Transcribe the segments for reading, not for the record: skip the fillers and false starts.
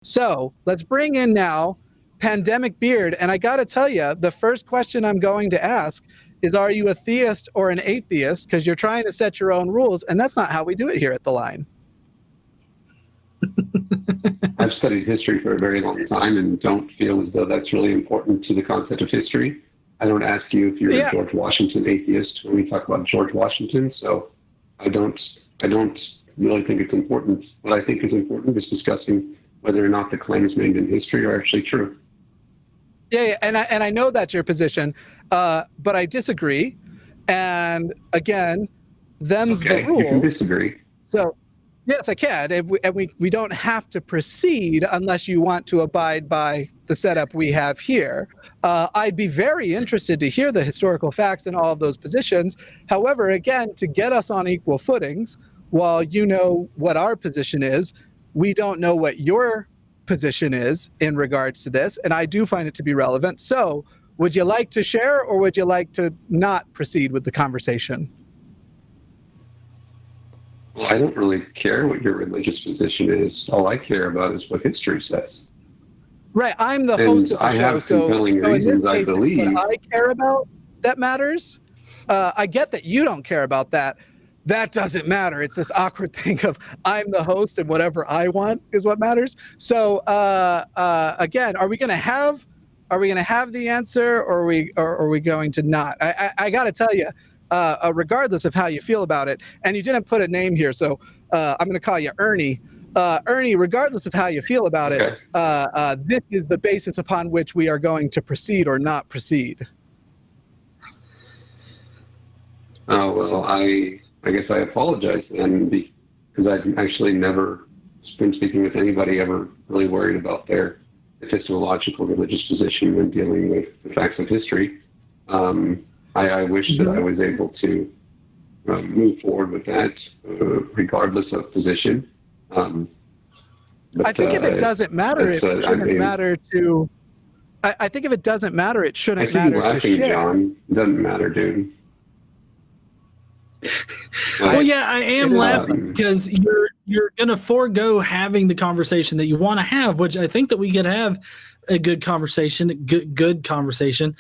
So let's bring in now Pandemic Beard. And I got to tell you, the first question I'm going to ask is, are you a theist or an atheist? Because you're trying to set your own rules, and that's not how we do it here at The Line. I've studied history for a very long time and don't feel as though that's really important to the concept of history. I don't ask you if you're a George Washington atheist when we talk about George Washington, so I don't really think it's important. What I think is important is discussing whether or not the claims made in history are actually true. Yeah, and I know that's your position, but I disagree. And again, them's the rules. You can disagree. So, yes, I can. And we don't have to proceed unless you want to abide by the setup we have here. I'd be very interested to hear the historical facts in all of those positions. However, again, to get us on equal footings, while you know what our position is, we don't know what your position is in regards to this, and I do find it to be relevant. So, would you like to share, or would you like to not proceed with the conversation? Well, I don't really care what your religious position is. All I care about is what history says. Right, I'm the host of the show, so compelling reasons, I believe. What I care about that matters. I get that you don't care about that. That doesn't matter. It's this awkward thing of I'm the host and whatever I want is what matters. So again, are we going to have the answer, or are we going to not? I got to tell you, regardless of how you feel about it, and you didn't put a name here, so I'm going to call you Ernie. Ernie, regardless of how you feel about it, this is the basis upon which we are going to proceed or not proceed. Oh, well, I guess I apologize then, because I've actually never been speaking with anybody ever really worried about their epistemological religious position when dealing with the facts of history. I wish that I was able to move forward with that, regardless of position. But, I think if it doesn't matter, it shouldn't matter to. I think if it doesn't matter, it shouldn't matter to share. John. It doesn't matter, dude. Well, yeah, I am laughing because you're going to forego having the conversation that you want to have, which I think that we could have a good conversation, good conversation.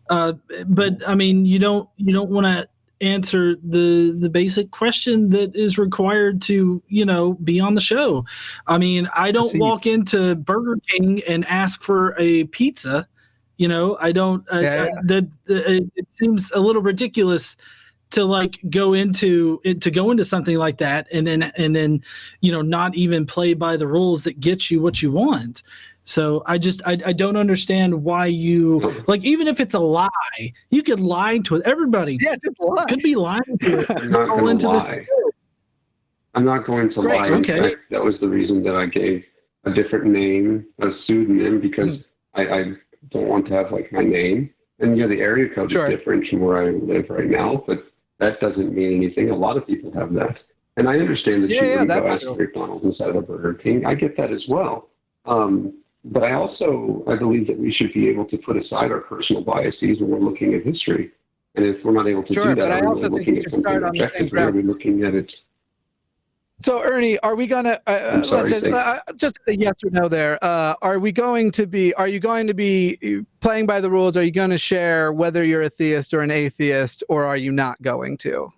But I mean, you don't want to answer the basic question that is required to, be on the show. I mean, I don't walk into Burger King and ask for a pizza. I don't. It seems a little ridiculous to go into something like that and then not even play by the rules that get you what you want. So I don't understand why you even if it's a lie, you could lie to it. Everybody just lie. Could be lying to it. I'm not going to lie. I'm not going to lie. In fact, that was the reason that I gave a different name, a pseudonym, because I don't want to have my name. And the area code is different from where I live right now, but that doesn't mean anything. A lot of people have that. And I understand that you wouldn't go ask for McDonald's instead of a Burger King. I get that as well. But I believe that we should be able to put aside our personal biases when we're looking at history. And if we're not able to do that, but I also think we should start on the same ground. We're looking at it. So, Ernie, are we going to just a yes or no there? Are you going to be playing by the rules? Are you going to share whether you're a theist or an atheist, or are you not going to?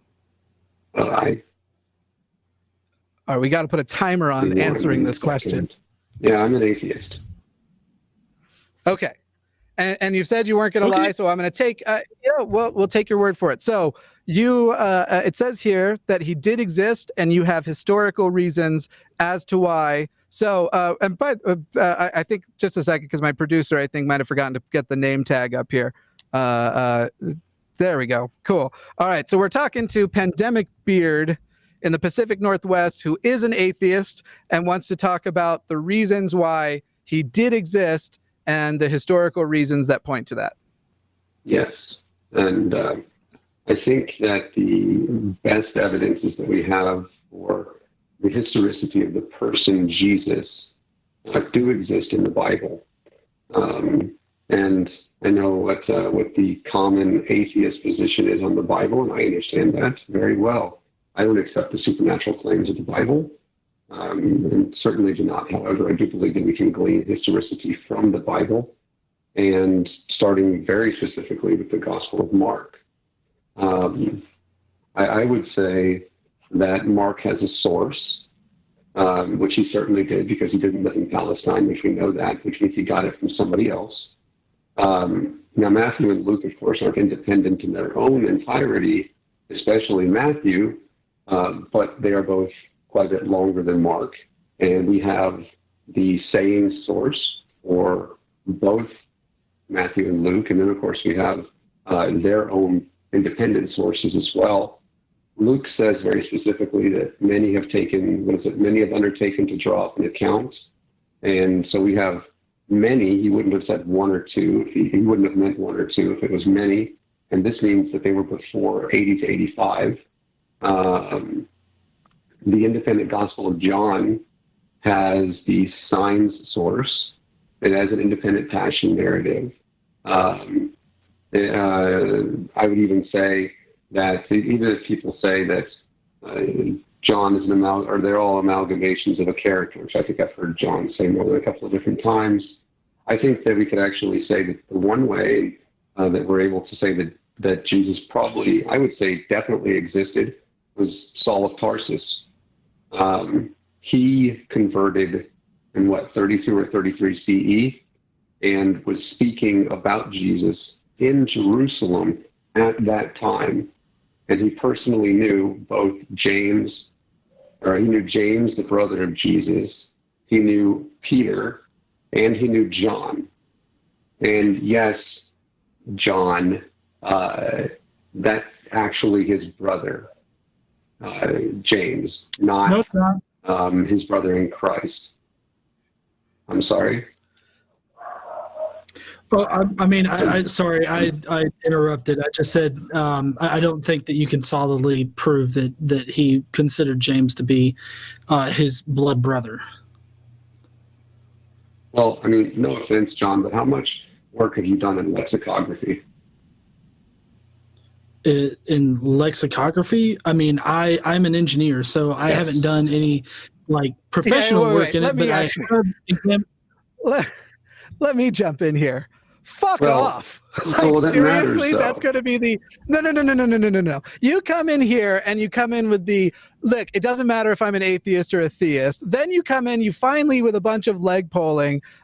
We got to put a timer on answering this question. Yeah, I'm an atheist. Okay. And you said you weren't going to lie, so I'm going to take, we'll take your word for it. So it says here that he did exist, and you have historical reasons as to why. So, I think just a second, because my producer, I think, might have forgotten to get the name tag up here. There we go. Cool. All right. So we're talking to Pandemic Beard in the Pacific Northwest, who is an atheist and wants to talk about the reasons why he did exist and the historical reasons that point to that. Yes. And I think that the best evidences that we have for the historicity of the person Jesus do exist in the Bible. And I know what the common atheist position is on the Bible, and I understand that very well. I don't accept the supernatural claims of the Bible. and certainly do not. However, I do believe that we can glean historicity from the Bible, and starting very specifically with the Gospel of Mark. I would say that Mark has a source, which he certainly did because he didn't live in Palestine, which we know that, which means he got it from somebody else. Now, Matthew and Luke, of course, aren't independent in their own entirety, especially Matthew, but they are both quite a bit longer than Mark. And we have the saying source for both Matthew and Luke, and then, of course, we have their own independent sources as well. Luke says very specifically that many have undertaken to draw up an account. And so we have many. He wouldn't have said one or two. He wouldn't have meant one or two if it was many. And this means that they were before 80 to 85. The independent Gospel of John has the signs source. It has an independent passion narrative. I would even say that even if people say that John is or they're all amalgamations of a character, which I think I've heard John say more than a couple of different times, I think that we could actually say that the one way that we're able to say that Jesus probably, I would say definitely existed, was Saul of Tarsus. He converted in 32 or 33 CE and was speaking about Jesus in Jerusalem at that time. And he personally knew both James, the brother of Jesus. He knew Peter, and he knew John. And yes, John, that's actually his brother, James, not his brother in Christ. I'm sorry. Well, sorry, I interrupted. I just said I don't think that you can solidly prove that he considered James to be his blood brother. Well, I mean, no offense, John, but how much work have you done in lexicography? In lexicography? I mean, I'm an engineer, so I haven't done any professional work in it, but let me jump in here. Fuck off. Seriously, that's going to be the no. You come in here and you come in with the look, it doesn't matter if I'm an atheist or a theist. Then you come in, you finally with a bunch of with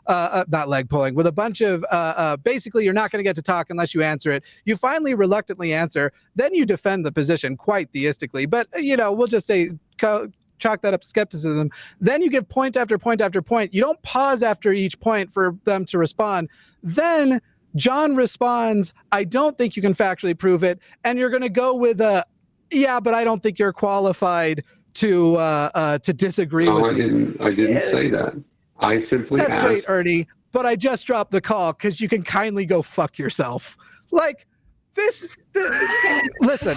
a bunch of basically you're not going to get to talk unless you answer it. You finally reluctantly answer. Then you defend the position quite theistically. But, we'll just say chalk that up to skepticism. Then you give point after point after point. You don't pause after each point for them to respond. Then John responds, I don't think you can factually prove it. And you're going to go with yeah, but I don't think you're qualified to disagree with me. I didn't say that. I simply asked. That's great, Ernie, but I just dropped the call because you can kindly go fuck yourself. Listen,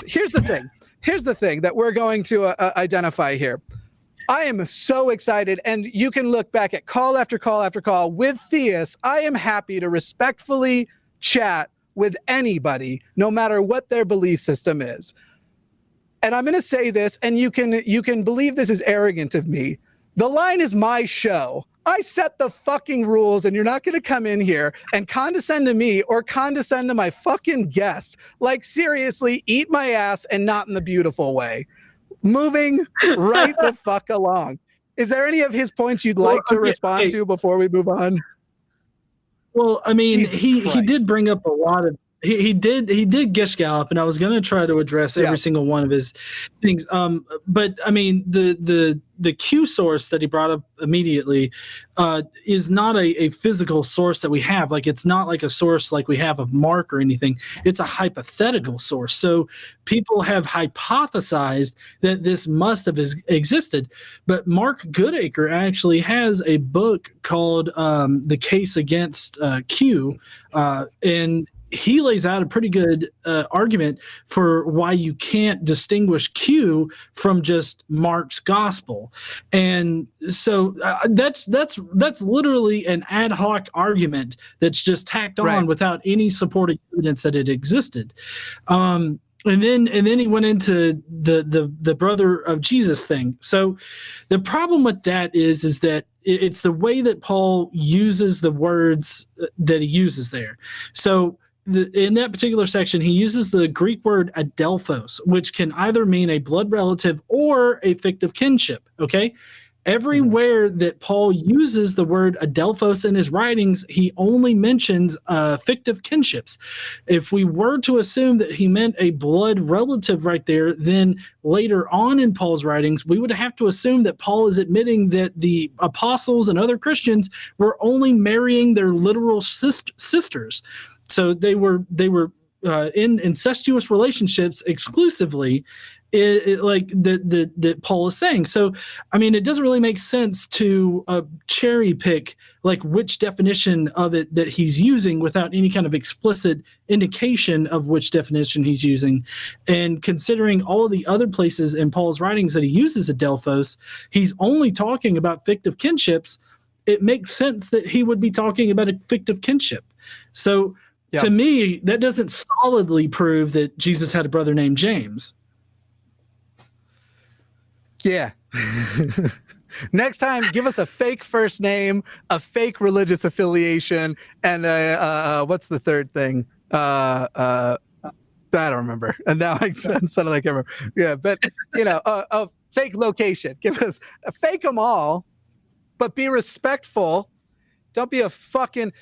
here's the thing. Here's the thing that we're going to identify here. I am so excited, and you can look back at call after call after call with theists. I am happy to respectfully chat with anybody, no matter what their belief system is. And I'm going to say this, and you can believe this is arrogant of me. The line is my show. I set the fucking rules, and you're not going to come in here and condescend to me or condescend to my fucking guests. Seriously, eat my ass, and not in the beautiful way. Moving right the fuck along. Is there any of his points you'd like to respond to before we move on? Well, I mean, he did bring up a lot of he did gish gallop, and I was going to try to address every single one of his things. But I mean, the Q source that he brought up immediately is not a physical source that we have. It's not like a source like we have of Mark or anything. It's a hypothetical source. So people have hypothesized that this must have existed. But Mark Goodacre actually has a book called The Case Against Q, and he lays out a pretty good argument for why you can't distinguish Q from just Mark's gospel. And so that's literally an ad hoc argument that's just tacked on without any supporting evidence that it existed. And then he went into the brother of Jesus thing. So the problem with that is that it's the way that Paul uses the words that he uses there. So in that particular section, he uses the Greek word adelphos, which can either mean a blood relative or a fictive kinship. Okay. Everywhere that Paul uses the word adelphos in his writings, he only mentions fictive kinships. If we were to assume that he meant a blood relative right there, then later on in Paul's writings, we would have to assume that Paul is admitting that the apostles and other Christians were only marrying their literal sisters. So they were in incestuous relationships exclusively, like that Paul is saying. So, I mean, it doesn't really make sense to cherry pick like which definition of it that he's using without any kind of explicit indication of which definition he's using. And considering all of the other places in Paul's writings that he uses adelphos, he's only talking about fictive kinships. It makes sense that he would be talking about a fictive kinship. So to me, that doesn't solidly prove that Jesus had a brother named James. Yeah. Next time, give us a fake first name, a fake religious affiliation, and what's the third thing? I don't remember. And now I suddenly can't remember. Yeah, but a fake location. Give us fake them all, but be respectful. Don't be a fucking.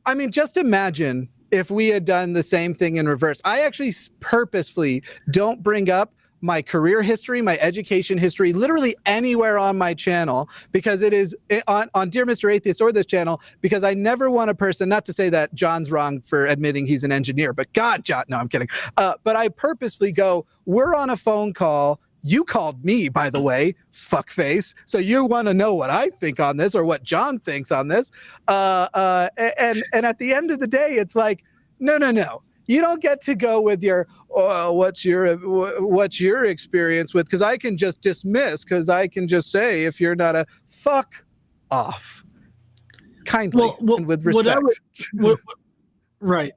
I mean, just imagine if we had done the same thing in reverse. I actually purposefully don't bring up my career history, my education history, literally anywhere on my channel, because it is on Dear Mr. Atheist or this channel, because I never want a person, not to say that John's wrong for admitting he's an engineer, but God, John, no, I'm kidding. But I purposely go, we're on a phone call. You called me, by the way, fuckface. So you want to know what I think on this or what John thinks on this. And at the end of the day, it's like, no. You don't get to go with your what's your experience with, because I can just dismiss, because I can just say if you're not a fuck off, kindly and with respect. Right.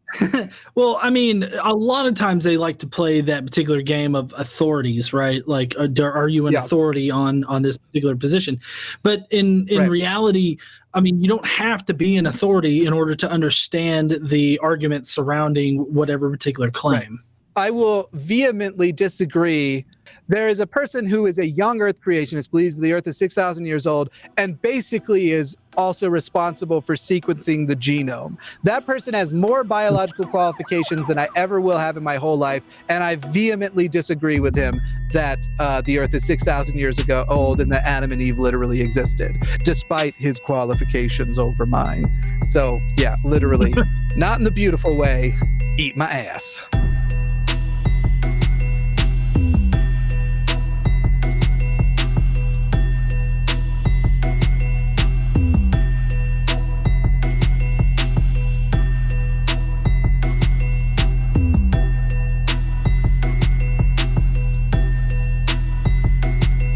Well, I mean, a lot of times they like to play that particular game of authorities, right? Like, are you an authority on this particular position? But in reality, I mean, you don't have to be an authority in order to understand the arguments surrounding whatever particular claim. Right. I will vehemently disagree. There is a person who is a young Earth creationist, believes the Earth is 6,000 years old, and basically is also responsible for sequencing the genome. That person has more biological qualifications than I ever will have in my whole life, and I vehemently disagree with him that the Earth is 6,000 years ago old and that Adam and Eve literally existed, despite his qualifications over mine. So, yeah, literally, not in the beautiful way, eat my ass.